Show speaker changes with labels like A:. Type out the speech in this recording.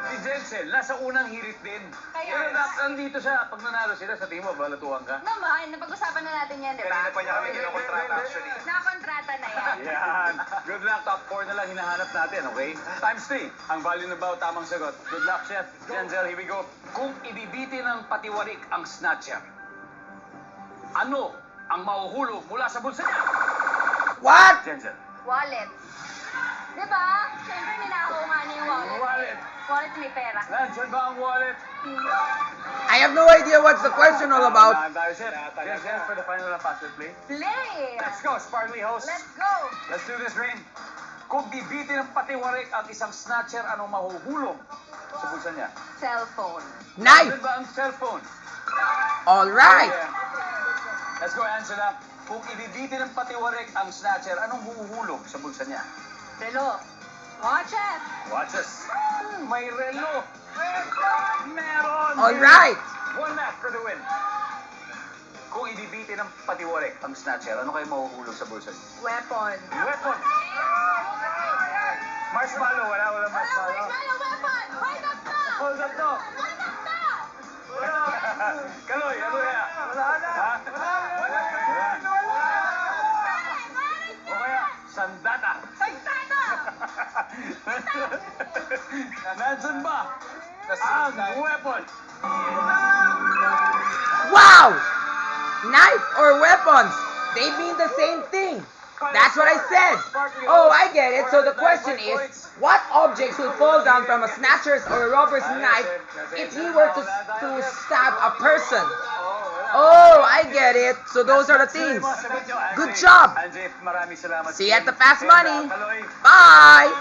A: Si Jensen, nasa unang hirit din.
B: Kaya
A: Pero
B: nga.
A: nandito siya, pag nanalo sila, sa tingin mo, balatuhan ka?
B: Naman, napag-usapan na natin yan, di ba?
C: Kanina pa niya kami kinokontrata actually.
B: Nakakontrata na yan.
A: Yan. Good luck. Top 4 na lang hinahanap natin, okay? Times 3. Ang value na ba tamang sagot? Good luck, Chef. Denzel, here we go. Kung ibibiti ng patiwarik ang snatcher, ano ang mahuhulog mula sa bulsa niya?
D: What?
A: Denzel.
B: Wallet. Di ba? Siyempre, ninakaw nga niya yung wallet.
A: Wallet.
B: Wallet may pera.
A: Nandyan ba ang wallet?
D: I have no idea what's the question all about.
A: Tayo, Chef. Denzel, for the final and password play.
B: Play!
A: Let's go, Sparkly host.
B: Let's go!
A: Let's do this, Rain. Kung bibitin ng patiwarik ang isang snatcher, anong mahuhulog sa bulsa niya?
B: Cellphone.
D: Knife.
A: Nandyan ba ang cellphone?
D: All right.
A: Yeah. Let's go, Angela. Kung ibibitin ng patiwarik ang snatcher, anong huhulog sa bulsa niya?
B: Relo. Watch it!
A: Watch us. May relo. Meron.
D: All right.
A: One match for the win. Kung ibibitin ng patiwarik ang snatcher, ano kayo mahuhulog sa bulsa niya?
B: Weapon.
A: Weapon. Marshmallow. Wala marshmallow.
B: Weapon! Hold up na!
A: Hold up, no.
B: Hold up na!
A: Kaloy, ano kaya? Wala na. Ha? O kaya, sandata.
B: Sandata!
A: Nandun ba? Ang weapon.
D: Wow. Knife or weapons. They mean the same thing. That's what I said. Oh, I get it. So the question is, what objects will fall down from a snatcher's or a robber's knife if he were to stab a person? Oh, I get it. So those are the things. Good job.
A: Anjay, maraming salamat.
D: See you at the Fast Money.
A: Kaloy.
D: Bye.